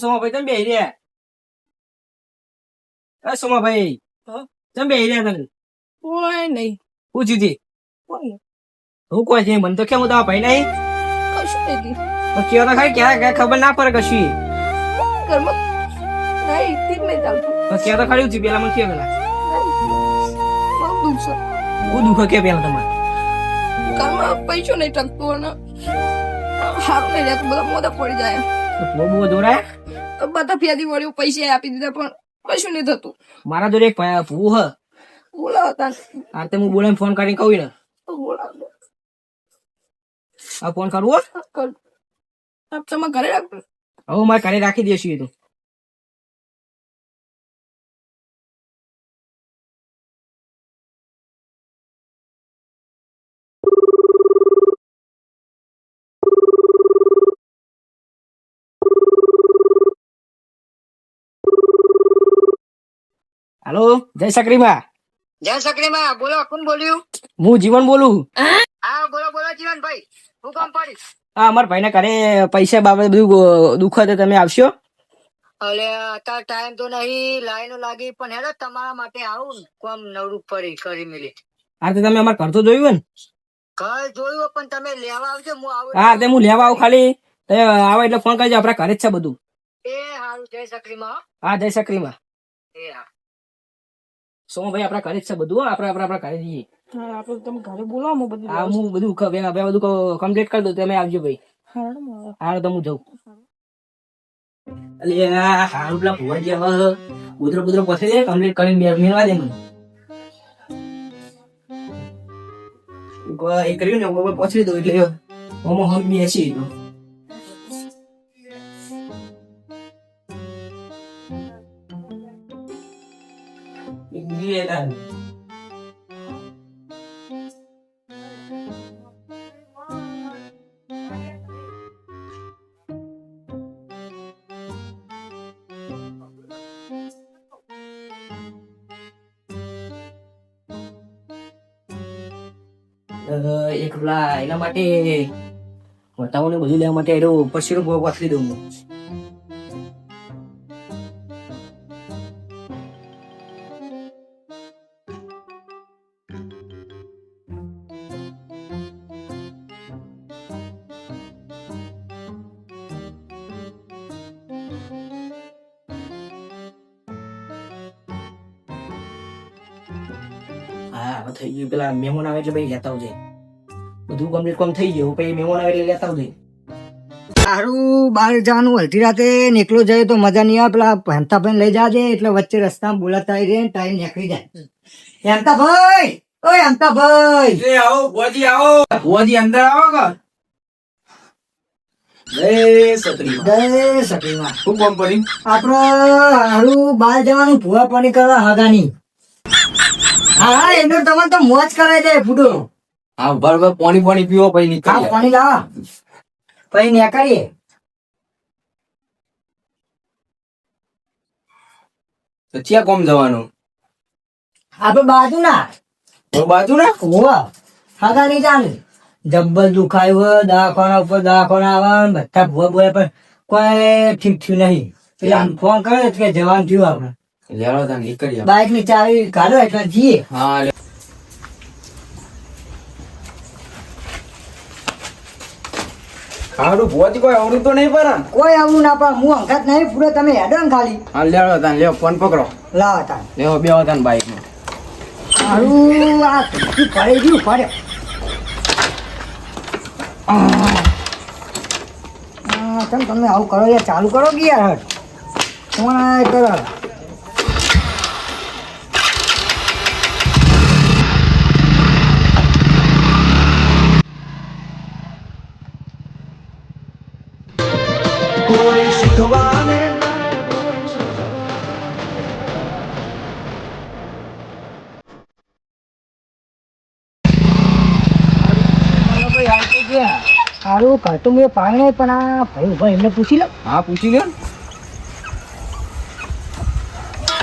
સોમાભાઈ તમે બેહી રહ્યા? એ સોમાભાઈ તમે બેહી રહ્યા તને? કોઈ નહીં. પૂછ્યું હતી કોઈ હું કોઈ છે મને તો કેમ તમારા ભાઈ નહીં કશું નથી. કેવો તો ખાલી ક્યાં ખબર ના પડે કશું ઘરમાં નહીં ઠીક નહીં ચાલતું. કેવો તો ખાલી પેલા મને કેવું પેલા બહુ દુઃખ છે. હું દુઃખ કે પેલા તમારે ઘરમાં પૈસો નહીં ટકતો અને સારું નહીં રહેતું. બધા મોઢા પડી જાય. બહુ બહુ દોરાય. બધા ફેરી વળ્યું પૈસા આપી દીધા પણ કશું નહીં થતું. મારા જોડે એક ભૂ હ બોલાવતા આ તે હું બોલાવીને ફોન કરીને કહું ને બોલાવ આ ફોન કરવો તમે ઘરે રાખજો. હવે મારે ઘરે રાખી દેશું એ તો. હાલો જય સક્રીમાં. જય સક્રીમાં બોલો. કોણ બોલ્યું? હું જીવન બોલું. હા બોલો બોલો જીવનભાઈ, હું કામ પડી? હા અમારા ભાઈને ઘરે પૈસા બાબતે બધું દુઃખ હતું, તમે આવશો? અલે અત્યારે ટાઈમ તો નહીં, લાઈનો લાગી પણ હેડો તમારા માટે આવું ને કોમ નવરું ફરી કરી મિલી. હા તો તમે અમારે ઘર તો જોયું ને? ઘર જોયું પણ તમે લેવા આવજો, હું આવું. હા તે હું લેવા આવું, ખાલી તમે આવો એટલે ફોન કરજો, આપણા ઘરે જ છે બધું. એ સારું. જય સક્રીમાં. હા જય સક્રીમાં. એ હા સોમભાઈ આપણા ઘરે જ છે બધું. આપણે આપણા ઘરે જઈએ. આપણે તમે ઘરે બોલાવો હું બધું. હા હું બધું કમ્પ્લીટ કરી દઉં, તમે આવજો ભાઈ. હા તો હું જાઉં. અલ્યા હારું પેલા ભુવાજી હવે ઉધરો બુધરો પસે દે, કમ્પ્લીટ કરીને મેળવા દે મને. એ કર્યું ને હું પહોંચી દઉં એટલે હમ બેસી દઉં. એક પેલા એના માટે બતાવો ને બધું લેવા માટે એનો પછીનો ભાવ વાપરી દઉં હું. હા હવે થઈ ગયું. પેલા મહેમાન આવે એટલે ભાઈ લેતા આવજે. બધું કમ્પ્લીટ કામ થઈ ગયું, પછી મહેમાન આવે એટલે લેતા આવજે. સારું બહાર જવાનું અડધી રાતે નીકળો જાય તો મજા નહીં આવે. પેલા હેમતાભાઈ લઈ જાજે એટલે વચ્ચે રસ્તામાં બોલાતા રહે ને ટાઈમ નીકળી જાય. હેમતાભાઈ, ઓય હેમતાભાઈ, આવો ભુવાજી, આવો ભુવાજી, અંદર આવો કે. જય સત્રીમાં. જય સતીમાં. શું કામ પડી? આપડે હારું બહાર જવાનું ભૂવા પાણી કરવા હાગાની. હા એનો તમે તો મોજ કરાય દે ફૂડો. હા બરાબર. પાણી પાણી પીવો પછી હા નીકળીએ. પાણી લાવા પછી નીકળીએ. તો ક્યાં કોમ જવાનું? આપડે બાજુ ના બાજુ ને હોવા હાગાની જાણ. જબ્બર દુખાય હોય, દવાખાના ઉપર દવાખાના આવે, બધા ભૂવા બોલે પણ કોઈ ઠીક થયું નહીં. એટલે આમ ફોન કરે કે જવાનું થયું આપણે. લેવા તા નીકળીએ. બાઇક ની ચાવી કાઢો એટલે જઈએ. હા હારું ભુવાજી કોઈ આવડું તો નહીં પર. કોઈ આવું ના પણ હું અંગાત નહીં પૂરો. તમે હેડો ને ખાલી હા લેવા તા લેવો ફોન પકડો. લાવો તા લેવો બેવા તા બાઈક માં. સારું આ ધરતી પડે ગયું પડે. કેમ તમે આવું કરો યાર? ચાલુ કરો કે યાર ફોન આવે કરો. સારું કરતું મેં પાણી નહીં પણ આ ભાઈ ભાઈ એમને પૂછી લો. હા પૂછી લ્યો.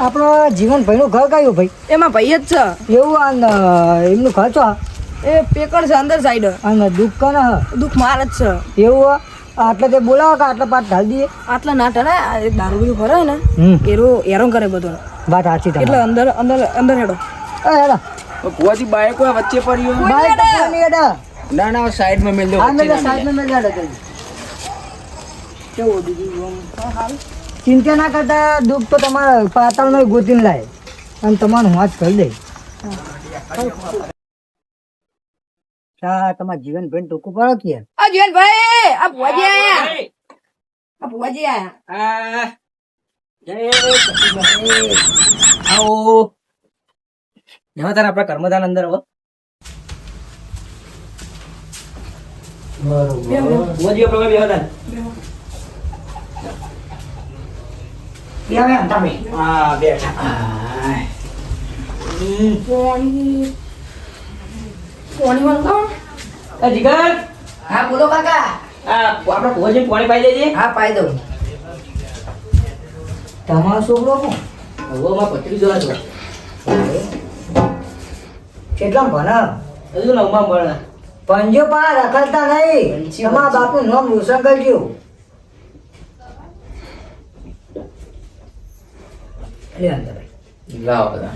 આપણો જીવનભાઈ નું ઘર કયું ભાઈ? એમાં ભાઈ જ છે. એવું એમનું ઘર છો? એ પેકડ છે અંદર સાઈડ. અને દુકાન દુઃખ માર જ છે. એવું આટલે તે બોલાવો કે આટલા પાટ ઢાલ દઈએ. આટલા ના ટળે દારૂ બીજું ભરાય ને એરો એરો કરે બધો વાત સાચી એટલે અંદર અંદર અંદર હેડો હેડો કુવાથી બાઈક હોય વચ્ચે પડ્યું. બાઈક તો કોઈ નહીં હેડો. ના ના સાઈડમાં મેલ દો. હા મેં સાઈડમાં મેં હેડો જલ્દી. કેવું બીજું આમ? ચિંતા ના કરતા દુઃખ તો તમારા પાતાળમાં ગોતીને લાય અને તમારું હાથ કરી દે. તમારા જીવનભાઈ ટોકું પાડો કે આ જીવનભાઈ આ ભુવાજી આયા આ ભુવાજી આયા આવો જવા તાર આપણા કર્મદાન અંદર હવે કુવાજી આપણે બેહતા હા બેઠા. કોણી વાળું કામ જીગર હા બોલો કાકા આપણા કુવાજી પાણી પાઈ દેજે. હા પાઈ દઉં તમારો છોકરો કોણ? હવે માં પતરી જોવા દો. કેટલા ભણા? હજુ નવમાં ભણે. પંજો પણ રખડતા નહીં. તમારા બાપનું નામ રોશન કરજો. લે અંદર ભાઈ. લાવો બધા.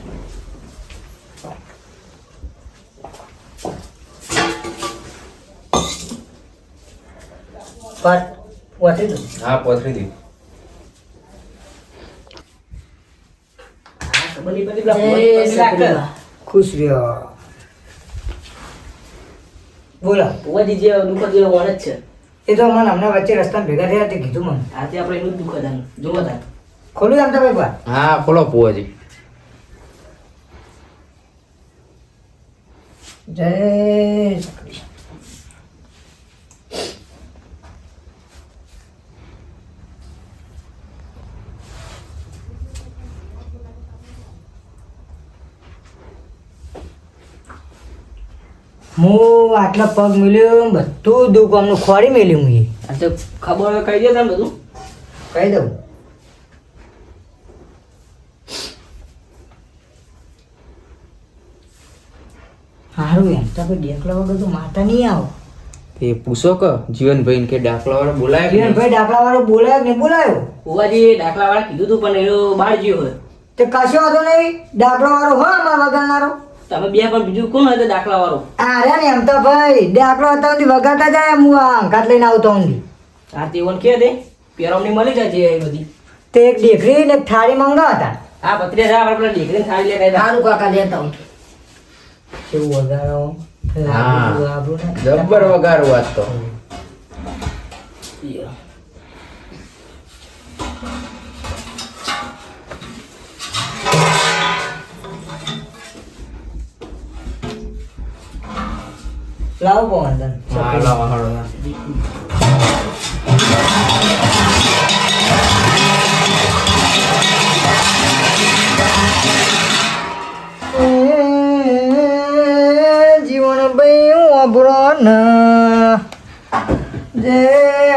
પાટ વાટી દો. હા પથરી દી. બની બની પેલા ખુશ રહ્યો. બોલો. કુવાજી જે દુઃખ જે વણ જ છે. એ તો મને હમણાં વચ્ચે રસ્તામાં ભેગા થયા તે કીધું મને. આજે આપણે એનું જ દુઃખ હતા. જોવા તા. ખોલું આમ તો ભાઈ બા. હા ખોલો પુવાજી. જય સકરી. હું આટલા પગ મેલ્યો બધું દુઃખ આમનું ખોરી મેલ્યું હું. આ તો ખબર કહી દે તમે બધું. કહી દઉં. સારું એમ તો કોઈ ડેકલા વગર તો માતા નહીં આવો. એ પૂછો કે જીવનભાઈ કે દાખલા વાળો બોલાય કે નહીં? જીવનભાઈ ડાકલા વાળો બોલાયો કે નહીં બોલાયો? કુવાજી દાખલા વાળા કીધું તું પણ એનો બહાર ગયો હોય. તે કશો વાંધો નહીં. ડાકલો વાળો હો અમારા વગાડનારો. તમે બે પણ બીજું કોણ હતું દાખલા વાળો? અરે ને એમ તો ભાઈ ડાકલો હતા સુધી વગાડતા જાય હું આ અંકાત લઈને આવતો ઊંધી. આ તે ઓન કે દે પેરોમની મળી જાય એ બધી. તે એક ઢેકરી ને એક થાળી મંગાવતા. આ પત્રી જા આપણે પેલા ઢીકરીને થાળી લેતા આવ્યા. સારું કાકા લેતા હું કેવું વગાડો. હા. આપણું ને. જબ્બર વગારું વાત તો. લાવો પવન હા લાવો હાલો. જીવન ભાઈ અભરો જે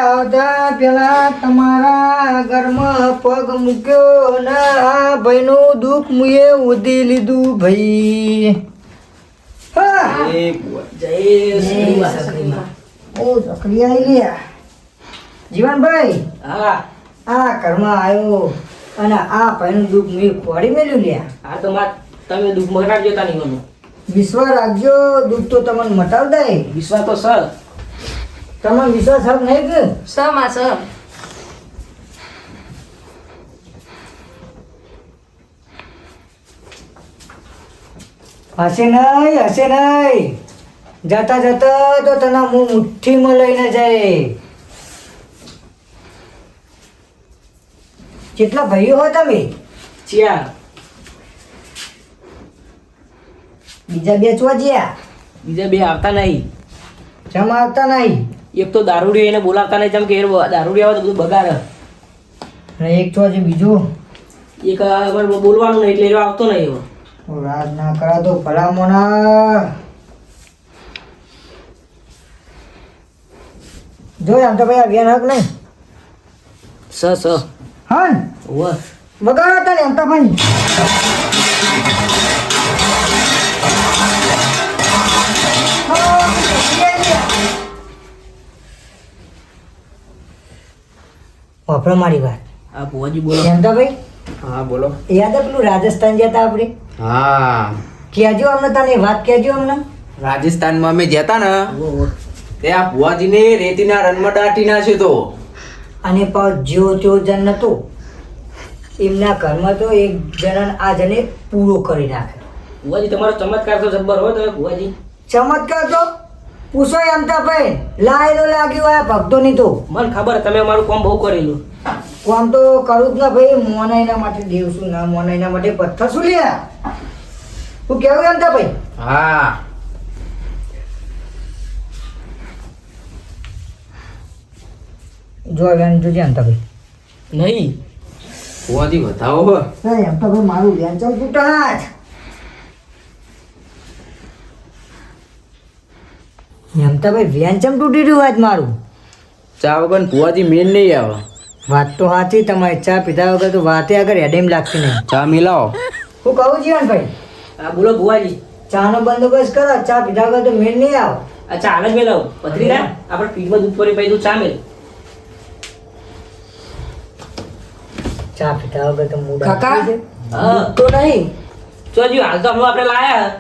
આવતા પેલા તમારા ઘરમાં પગ મૂક્યો ને આ ભાઈનું દુઃખ મુએ ઉધી લીધું ભાઈ. હા જય શ્રી વાસુદેવ. ઓ ચકરી આવી લ્યા. જીવનભાઈ હા આ ઘરમાં આવ્યો અને આ ભાઈનું દુઃખ મેં ખોડી મેલ્યું લ્યા. આ તો માર તમે દુઃખ મટાડજો તા નહીં મને. વિશ્વાસ રાખજો દુઃખ તો તમને મટાવ દે. વિશ્વાસ તો સર. તમને વિશ્વાસ હક નહીં કે સમા સમ હશે નહીં જતા જતા તો તને હું મુઠ્ઠીમાં લઈને જાય. કેટલા ભાઈઓ હો તમે? ચાર. બીજા બે ચો જ્યા બીજા બે આવતા નહીં. જમ આવતા નહીં. એક તો દારૂડિયો એને બોલાવતા નહીં જેમ કે એ દારૂડિયો આવે તો બધું બગાડે. અને એક ચો છે બીજો એક અમારે બોલવાનું નહીં એટલે એ આવતો નહીં એવો. રાજ ના કરા તો ભલા મોના. જો આમ તો ભાઈ આ બેન હક નહીં. સ હા ને? ઓવ વગાડો હતા ને એમ તો ભાઈ. વાપરો મારી વાત. આ ભુવાજી બોલો. શાંતાભાઈ, હા બોલો. યાદ હે પેલું રાજસ્થાન જતા આપણે? હા, કહેજો અમને, તને વાત કહેજો અમને. રાજસ્થાનમાં અમે જતા ને ઓહો. ત્યાં ભુવાજીને રેતીના રનમાં દાટી નાખ્યો તો. અને પાછો જેવો તેવો જણ નતો, એમના ઘરમાં તો એક જણાને આ જણે પૂરો કરી નાખે. ભુવાજી તમારો ચમત્કાર તો જબ્બર હોય તમે ભુવાજી. ચમત્કાર તો પૂછો શાંતાભાઈ, લાયેલો લાગ્યો આ ભક્તોની તો. મને ખબર તમે અમારું કામ બહુ કરેલું. આમ તો કરું જ ના ભાઈ, મોના એના માટે દેવ શું ના મોના એના માટે પથ્થર શું લ્યા. તું કેવું શાંતાભાઈ? હા, જો વેન જોજે શાંતાભાઈ. નહીં ભુવાજી બતાવો હો. શાંતાભાઈ મારું વેન ચાલ તૂટા જ. શાંતાભાઈ વેન ચમ તૂટી રહ્યું આજ મારું? ચા વગર ભુવાજી મેન નહીં આવે. વાત તો સાચી તમારી, ચા પીધા વગર તો વાતે આગળ હેડેમ લાગતી નહીં. ચા મિલાવો. હું કહું જીવનભાઈ, હા બોલો ભુવાજી. ચાનો બંદોબસ્ત કરો, ચા પીધા વગર તો મેળ નહીં આવે. આ ચા હાલ જ મેલાવ પથરી ના આપણે પીઠમાં દૂધ પડી પછી તું ચા મેલ. ચા પીધા વગર તો મૂડ કાકા? આવતું છે. હા તો નહીં ચોજી હાલ તો હમણાં આપણે લાયા.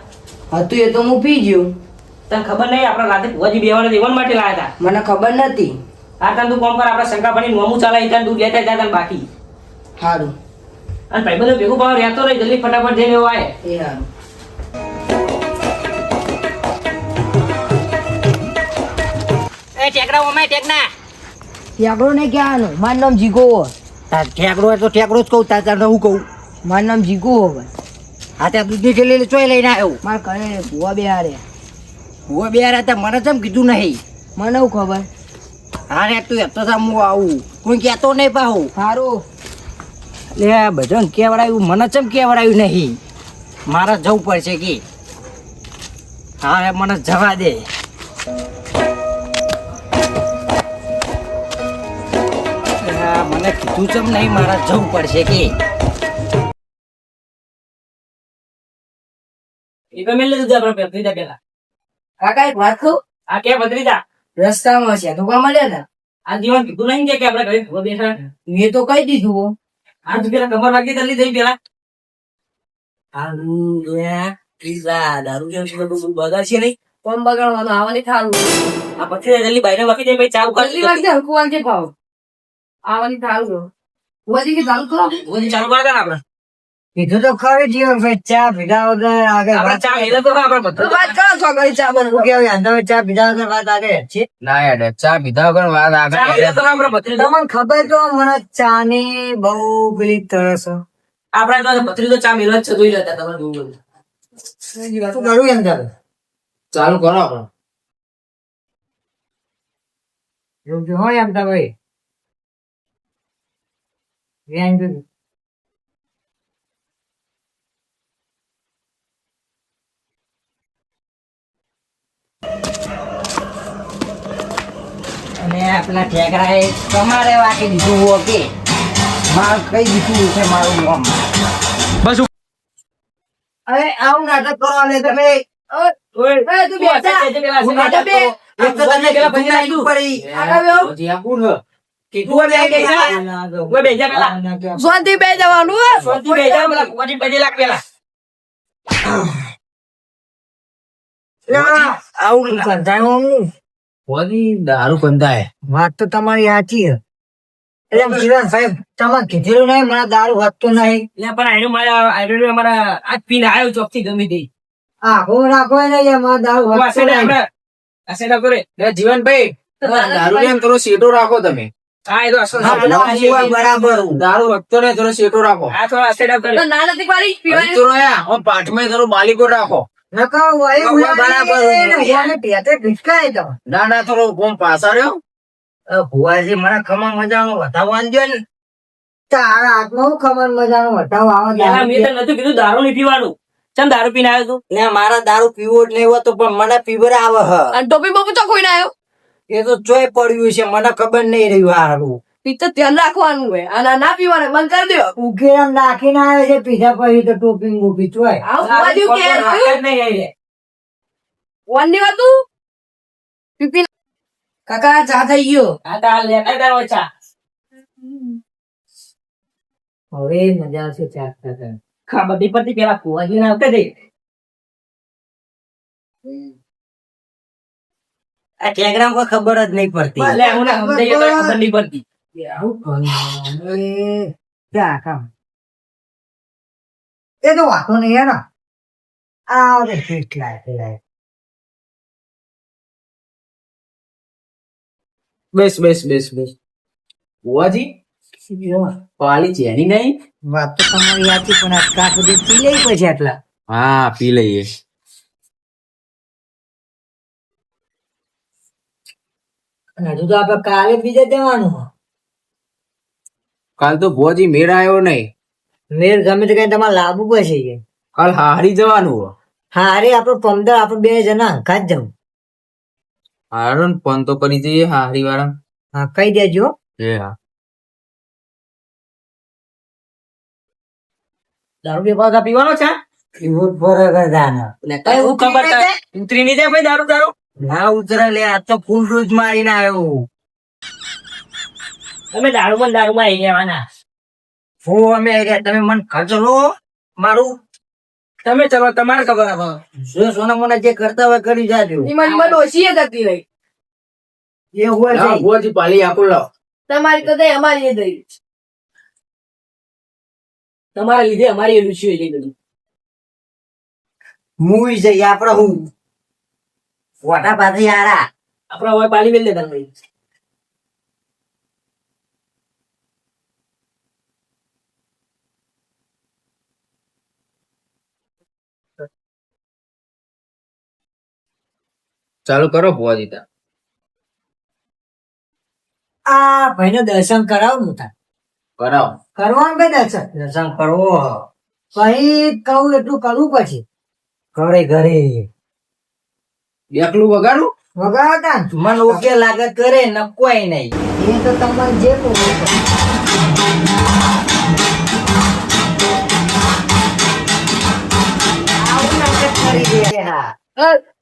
હતું એ તો હું પી ગયો. તને ખબર નહીં આપણે રાતે ભુવાજી બેવાના દેવન માટે લાયા હતા. મને ખબર નથી. આ તને તું કોમ કર, આપણે શંકાપાણી નોમું ચાલે તને દૂધ લેતા જાય તને બાકી. સારું અને ભાઈ બધું ભેગું પાવ રહેતો નહીં, જલ્દી ફટાફટ જઈને એવો આય. એ સારું. એ ટેકરા ઓમાય ટેકના. ઠેકડો નહીં કહેવાનું, મારું નામ જીગો હોય. તાર ઠેકડો હોય તો ઠેકડો જ કહું, તાર હું કહું. મારું નામ જીગો હોય. હા, ત્યાં દૂધની થેલી ચોય લઈને આવ્યો. મારે ઘરે ભૂવા બે હારે. ભૂવા બે હારે હતા, મને ચમ કીધું નહીં? મને શું ખબર? હા રે, તું એતો હું આવું, કોઈ કહેતો નહીં પાહું. સારું લે, બધાને કેવડાયું, મને ચમ કેવડાયું નહીં? મારે જવું પડશે કે હા રે, મને જવા દે. હા, મને કીધું ચમ નહીં, મારે જવું પડશે કે. એ તો મેલ લીધું આપણે ભત્રીજા પેલા. કાકા એક વાત કહું? આ કે ભત્રીજા રસ્તામાં છે તો કા મળ્યા ને આ જીવન કીધું નહીં કે આપણે ઘરે ભૂવા બેઠા. મેં તો કહી દીધું હો. આ તું પેલા કમર વાગી જલ્દી થઈ પેલા. હારું જોયા પીઝા દારૂ જેવું છે બધું બગાડ છે નહીં કોમ બગાડવાનું આવવાની થારું આ પછી જલ્દી બાઈને વાગી જાય પછી ચાલુ જલ્દી કરી વાગજે હલકું વાગજે ભાવ આવવાની થારું વધી કે ચાલુ કરો બધી ચાલુ કરે ને આપણે. કીધું તો ખરી જીવનભાઈ, ચા પીધા વગર આગળ આપણે વાત ચા મેલે તો આપણે તો બધું. વાત કરો છો ઘડી ચા બનવું કેવું અંધારે ચા પીધા વગર વાત આગળ છે. ના યાર, ચા પીધા વગર વાત ચા આગળ મેલે તો આપણે ભત્રીજો. તમને ખબર તો મને ચા ની બહુ પેલી તરસ છે. આપણે તો ભત્રીજો ચા મેલે જ છે, જોઈ લેતા તમારે જોવું હોય. શું કરું એમ તારે? ચાલુ કરો આપણે. એવું જો હોય એમ તા ભાઈ. વ્યાયામ કર્યું. અને આપણા ઠેકરાએ તમારે વાંકી દીધું હો કે માર કઈ દીધું છે મારું નામ. બસ અરે આવું નાટક કરો ને તમે. ઓય, એ તું બેસા. આજે પેલા હું નાટક નાટક કરો. એક તો તમને પેલા કીધું ભાઈને નહીં પડી. આગળ બેહો. ભુવાજી આ કોણ હે? કીધું હોય બે બેજા. ઓય બેજા પેલા. શાંતિ બે જવાનું હે શાંતિ બેજા પેલા ભુવાજી બજે લાખ પેલા. આવું કંટાળો અમને. ભુવાજી દારૂ બંધાય. વાત તો તમારી સાચી છે. એટલે જીવન સાહેબ તમારે કીધેલું નહીં, મને દારૂ વધતો નહીં. એટલે પણ આયરો મારા આયરો અમારા આજ પીને આવ્યો ચોકથી ગમી હતી. આખો રાખો નહીં, મને દારૂ આ વધતો સેડા નહીં. આપણે આ સેડા કરે. લે જીવનભાઈ, દારૂ ને થોડો સેટો રાખો તમે. હા એ તો અસલ હા, છે. ના, જીવન બરાબર. દારૂ વધતો ને થોડો સેટો રાખો. આ થોડા સેડા કરે. તો ના નથી પાડી પીવાની વધતો રહ્યા, આમ પાઠમાં થોડો બાલીકો રાખો. નકર વળી હા, બરાબર. ને, એને પેટે ભીચકાય તો. ના ના, થોડો કોમ પાછા રહ્યો. ભુવાજી મને ખમણ મજાનો વધાવવાનું દો ને. તારા હાથમાં હું ખમણ મજાનો વધાવો આવે યાર, મેં તો નતું કીધું દારૂ નહીં પીવાનું. ચમ દારૂ પીને આવ્યો તું? ને મારા દારૂ પીવો જ નહીં હોતો, પણ મને પીવર આવે હ. અને ટોપી બોપી તો કોઈ ના આવ્યો એ તો ચોય પડ્યું છે, મને ખબર નહીં રહ્યું હારું. પી તો ધ્યાન રાખવાનું હોય અને આ ના પીવાનું બંધ કરી દો ઉકેરામ નાખીને આવે છે, પીધા પછી તો ટોપી બોપી ચોય. આવું ભુવાજી કે વાત જ નહીં આવી. વન ની વાતું પીપી કાકા ચા થઈ ગયો આ તો હાલ લેતા તારો ચા. હવે મજા આવશે ચા ખાતા. ખબર નહીં પડતી પેલા કુવાજી ના આવતા જઈ આ ટેલિગ્રામ કોઈ ખબર જ નહીં પડતી. ભલે હું ના સમજાઈએ તો ખબર નહીં પડતી આવું કરવાનું. અરે, ચા ખા. એ તો વાતો નહીં યાર. આ રે કેટલા પેલા. બેસ બેસ બેસ બેસ બુઆજી પાલી છે એની નહીં વાત તો તમારી સાચી પણ આ કાક બધી પી લઈ પછી આટલા. હા પી લઈએ હજુ તો આપડે કાલે બીજે જવાનું. કાલ તો બુઆજી મેળ આવ્યો નહીં મેર ગમે તે કઈ તમારે લાવવું પડશે કે. કાલ હારી જવાનું હા અરે આપડે 15 આપડે 2 જણા ખાત જવું. હારો ને ફોન તો કરી દઈએ હારી વાળા હા કહી દેજો. એ હા દારૂ બે પાછા પીવાનો છે એવું બરાબર જાના. કઈ હું ખબર ઉતરી નહીં જાય ભાઈ દારૂ દારૂ ના ઉતરે લે આ તો ફૂલ ડોઝ મારીને આવ્યો. તમે દારૂમાં આવી જવાના હું અમે આવ્યા તમે મને ખર્ચો લો મારું. તમે ચલો તમારે ખબર હવે જો સોના મોના જે કરતા હોય કરી જાજો. એમાં ઓછી જતી રહી એ હોય હા, છે. બુઆજી પાલી આપો લાવ તમારી તો દઈ અમારી દઈ તમારા લીધે અમારી એલું છે એટલે બધું મૂવી જઈએ આપડે હું ફોટા પાછી આરા. આપડે હવે પાલી મેલ દેતા ભાઈ ચાલુ કરો બુઆજી તા આ ભાઈને દર્શન કરાવું તા. કરાવો કરવાનું ભાઈ દર્શન કરવો. કઈ કહું એટલું કરવું પછી ઘરે ઘરે એકલું વગાડું વગાડતા ને મને ઓકે લાગે કરે ન કોઈ નહીં. એ તો તમારે જે કરવું હોય. આવું નાટક કરી દે. હા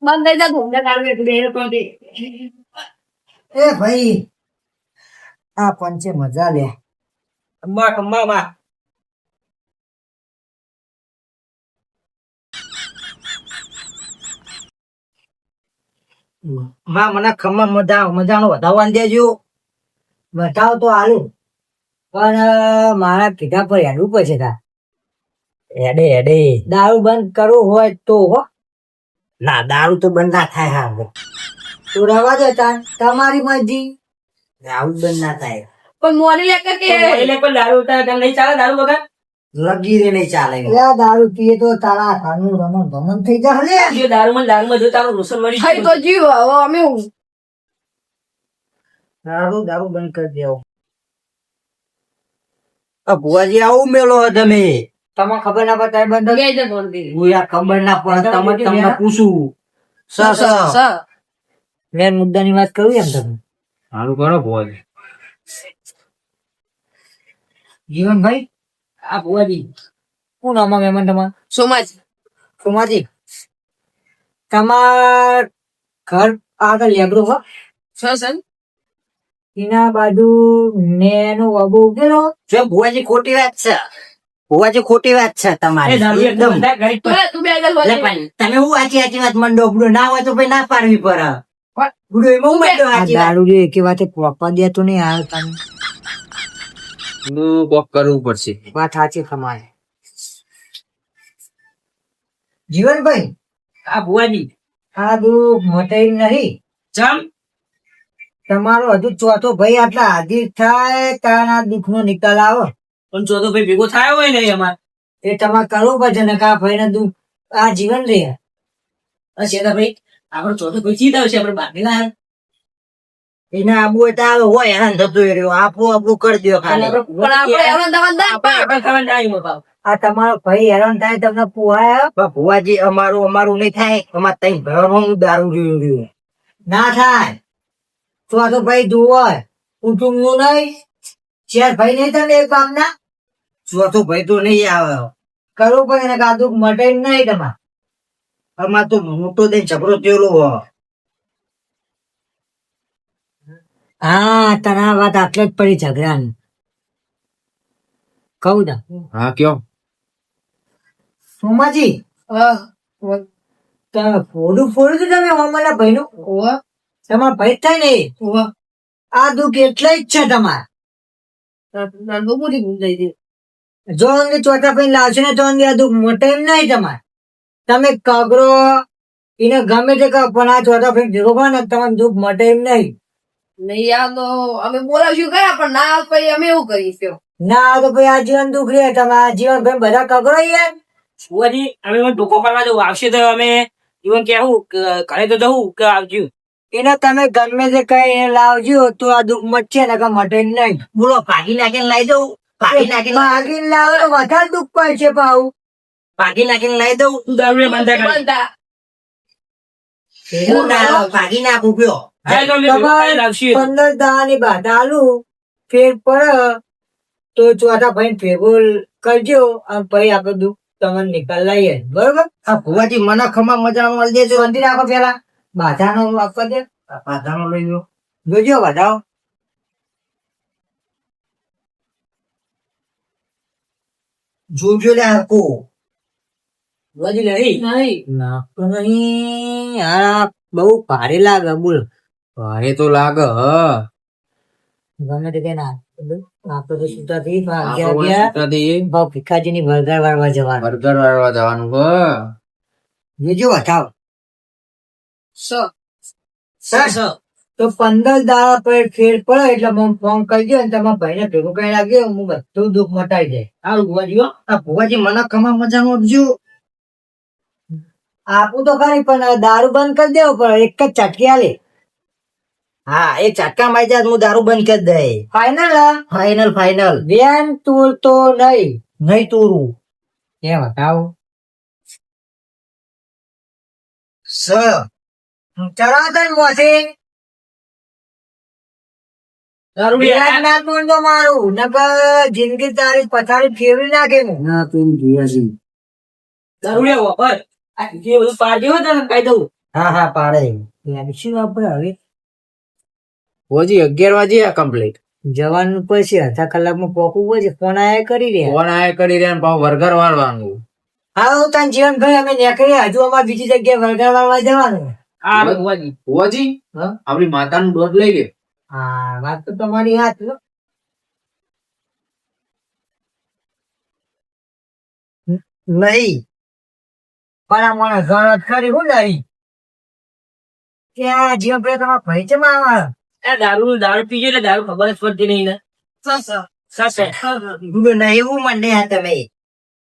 બંધ થઈ જા ઘૂમને કાઢું એટલે એ લોકો એ ભાઈ આ પંચે મજા લે. અમ્મા કમ્મા માં માં મને ખમા મજાનો વધાવવાનું દેજો. વધાવ તો હાલું પણ મારા કીધા પર હેડવું પડશે તા. હેડે હેડે દારૂ બંધ કરવું હોય તો હો. ના દારૂ તો બંધ ના થાય. હા તો રવા દે તાન તમારી મરજી. દારૂ બંધ ના થાય. પણ મોડી લે કે એટલે પણ દારૂ ઉતારે નહીં ચાલે દારૂ વગર લગી રે નહીં ચાલે. દારૂ પીએ તો તારા ખાનું રમણ ભમણ થઈ જાય. જો દારૂમાં જો તારું રોશન મળી ખાઈ તો જીવ હવે અમે હું દારૂ બંધ કરી દેવો. ભુવાજી આવું મેલો તમે તમને ખબર ના પડે બંધ ગઈ જતો નથી ખબર ના પડે તમે તમને પૂછું. મેન મુદ્દાની વાત કરું એમ તમે સારું કરો બુઆજી જીવનભાઈ આ ભુવાજી શું નામ મહેમાન તમાર? સોમાજ સોમાજી તમાર ઘર આગળ લેબડો હો સન એના બાજુ નેનો અબુ ઉગેલો જો ભુવાજી ખોટી વાત છે. ભુવાજી ખોટી વાત છે એ તમારી દારૂ એકદમ. એકદમ ઘડી તું બે આગળ એટલે પણ તમે હું સાચી વાત મને ડોબડો ના હોય તો ભાઈ ના પાડવી પડે. ગુડો એમાં હું મેં દારૂ જે એકે વાતે પોપા દેતો નહીં આવે તમે નું કોક કરવું પડશે વાત સાચી તમારે. જીવનભાઈ આ ભુવાજી આ દુઃખ મટાઈ નહીં. ચમ તમારો હજુ ચોથો ભાઈ આટલા હાજર થાય તારા દુઃખ નો નિકાલ આવે. પણ ચોથો ભાઈ ભેગો થયો હોય ને અમાર એ તમારે કરવું પડશે ને કા ભાઈ ને દુઃખ આ જીવન રે. શેતા ભાઈ આપણો ચોથો ભાઈ ચીત આવશે આપણે બાંધેલા એને આબુ હોય તો આવે હોય હેરાન થતું રહ્યો આપણું કરી દો ખાલી. પણ આપણે એનો દવા દે આપણે ખાવાનું ટાઈમ અપાવ આ તમારો ભાઈ હેરાન થાય તમને પુહાય ભુવાજી અમારું નહીં થાય. અમારે તઈ ભરવાનું દારૂ રહ્યું ના થાય. ચોથો ભાઈ જુઓ કુટુંબ નું નહીં. ચાર ભાઈ નહીં તમે એક કામ ના ચોથો ભાઈ તો નહીં આવે. કરવું પડે ને કાદુક મટે નહીં તમારે. અમાર તો મોટો દઈ ઝઘડો થયેલો હો. હા તને વાત આટલે જ પડી ઝઘડાની. કહું ના હા કયો સોમાજી તમે ફોડું ફોડું તો તમે અમારા ભાઈ નું તમારા ભાઈ થાય ને આ દુઃખ એટલે જ છે તમારે જો અંગે ચોથા ભાઈ લાવશે ને તો અંગે આ દુઃખ મોટે એમ નહીં તમારે તમે કગરો એને ગમે તે કહો પણ આ ચોથા ભાઈ ભેગો કરો ને તમારે દુઃખ મોટે એમ નહીં નહીં આ તો અમે બોલાવશું ખરા પણ ના પછી અમે એવું કરીશું ના તો ભાઈ આ જીવન દુઃખ રે તમે આ જીવન ભાઈ બધા કગરો યાર ફુવાજી અમે પણ ધોકો પાડવા જવું આવશે તો અમે ઇવન કેવું ઘરે તો જવું કે આવજો એને તમે ગમે તે કઈ લાવજો તો આ દુઃખ મટશે ને કે મટે નહીં બોલો ભાગી નાખીને લઈ દઉં ભાગીને લાવો તો વધારે દુઃખ પડશે પાછું ભાગી નાખીને લઈ દઉં તું દારૂ બંધા કરી બંધા ભાગી નાખું કયો તમારે 15 દાડાની બાધા આલું ફેર પડે તો ચોથા ભાઈ ભેગો કરજો અને પછી આપણે દુઃખ તમને નિકાલ લઈએ બરોબર આ ફુવાજી મને ખમા મજા મળી દેજો શાંતિ રાખો પેલા બાધાનો આપવા દે પાધાનો લઈ લો જોજો વધાવો જોજો લે હરકો ફુવાજી નહીં નહીં નાખતો નહીં યાર બહુ ભારે લાગે બોલ ભારે તો લાગે ગમે તે કઈ નાખતો તો સુતા થઈ હ ભાવ ભીખાજી ની વરગાર વાળવા જવાનું બર્ગર વાળવા જવાનું હ જોજો વધાવો સ તો 15 દાડા પર ફેર પડે એટલે મને ફોન કરજો અને તમારા ભાઈને ભેગું કઈ લાગ્યો હું બધું દુઃખ મટાઈ જાય આ ફુવાજી આ ફુવાજી મને ખમા મજા આપજો આપું તો ખરી પણ દારૂ બંધ કરી દેવો પડે એક જ ચટકી આલે હા એ ચાટકા મારી જાય હું દારૂ બંધ કરી દે ફાઈનલ ફાઈનલ ફાઈનલ બેન તું તો નહીં નહીં તોરું કેમ હટાવું સ ચડાવતા ને મોસી દારૂ વિરાટનાથ બોલ તો મારું નકર જિંદગી તારી પથારી ફેરવી નાખે હું ના તું જોયા દારૂ લેવો પર આ જે બધું પાડી હોય તને કહી દઉં હા હા પાડે શું વાપરે હવે હોજી 11 વાગે આ કમ્પ્લીટ જવાનું પછી અડધા કલાકમાં પોકવું હોય છે ફોન આયા કરી રહ્યા ફોન આય કરી રહ્યા પાછું વર્ગર વાળવાનું હા હું તને જીવન ભાઈ અમે નીકળીએ હજુ અમારે બીજી જગ્યાએ વળગા વાળવા જવાનું આ ફુવાજી હોજી હા? આપડી માતાનું દૂધ લઈ લે હા વાત તો તમારી હાથ નહીં પણ આ મને ગણત કરી હું નહીં કે આ જીવન ભાઈ તમારા ભાઈ છે મારા આ દારૂ પીજો એટલે દારૂ ખબર જ પડતી નહીં ને એવું મને હા તમે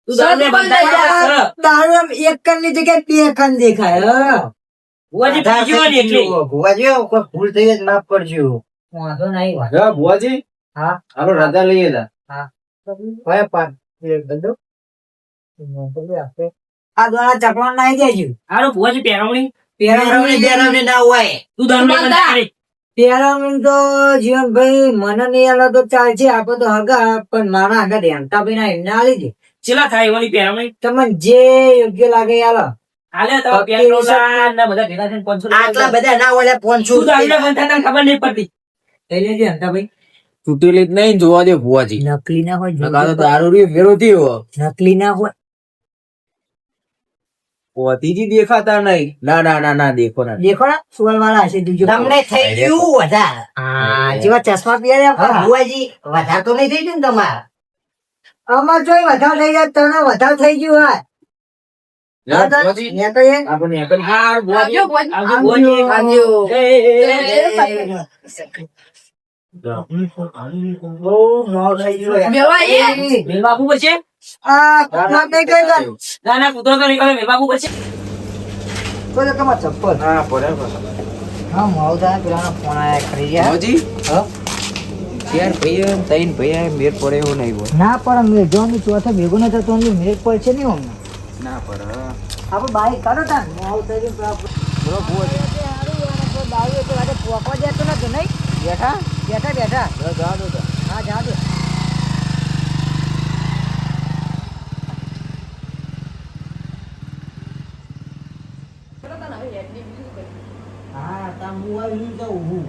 તું દારૂ ને બંધા દારૂ આમ એક કણ ની જગ્યાએ બે કણ દેખાય ફુવાજી પીજો ને એટલે ભુવાજી કોઈ ભૂલ થઈ જ ના પડજો વાંધો નહીં ભુવાજી હા આપડે રજા લઈએ તા કયા પાન આ દ્વારા ચકવાન નાઈ દેજો હારું ફુવાજી પહેરવણી પેરામણી ના હોય તું દારૂ ને બંધા કરી પેરામણી તો જીવનભાઈ મને નહીં આલો તો ચાલશે આપડે તો હગા પણ મારા આગળ રેમતા ભાઈ ના એમને આલી દે ચેલા થાય એવાની પહેરવણી તમને જે યોગ્ય લાગે એ આલો હાલે તો પેટ્રોલ ના બધા ભેગા થઈને 500 આટલા બધા ના હોય 500 તું દારૂ ને બંધા તને ખબર નહીં પડતી લઈ લેજે હંતાભાઈ તૂટેલી જ નહીં જોવા દે ભુવાજી નકલી ના હોય નકા તો દારૂ રી ફેરો થયો નકલી ના હોય પોતીજી દેખાતા નહીં ના ના ના ના દેખો ના દેખો ને સુવલ વાળા હશે જોજો તમને થઈ ગયું વધારે હા જેવા ચશ્મા પહેર્યા ભુવાજી વધારે તો નહીં થઈ ગયું ને તમારે અમાર જોઈ વધારે થઈ જાય તને વધારે થઈ ગયું હા ભુવાજી નીકળીએ આપણે એકલ હા ભુવાજી આવજો, ભુવાજી. આવજો ભુવાજી આવજો. બહુ મોડું થઈ ગયું મેવા એ મેલ બાપુ પડશે આ કુતરા નહીં કહી દે ના ના કૂતરો તો નીકળે મેલ બાપુ પડશે કોઈ તમાર ચપ્પલ હા પડે હા મોડું થાય પેલા ફોન આયા કરી ગયા ભુવાજી હા? ચાર ભાઈ ત્રણ ભાઈ મેર પડે એવું નહીં હોય ના પણ મેં જો હું ચોથા ભેગું ન થતો અમને મેળ પડશે નહીં અમને ના પડે આપણે બાઈક કાઢો તા મોડું થઈ ગયું બોલો ભુવાજી દારૂ એટલે આજે પોકવા જતો નતો નહીં બેઠા બેઠા બેઠા જા દો તા. હા જા દો હા તા હું આવી તો ઊભું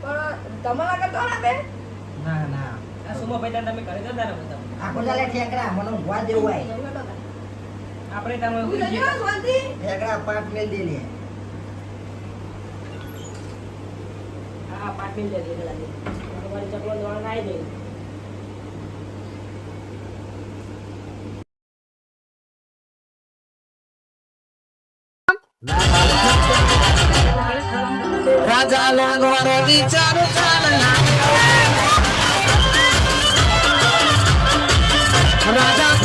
પણ તમારા કરતા ના બે ના ના આ સુમાભાઈ તમે ઘરે જતા રહો બધા. આખો ચાલે ઠેકરા મને ઊંઘવા જેવું હોય આપણે તમે ઠેકરા પાટ મેલ દે લે હા પાટલી લે દે લાગે તમારી ચકલો દોડ આવી જાય. રાજા લાગવાનો વિચાર રાજા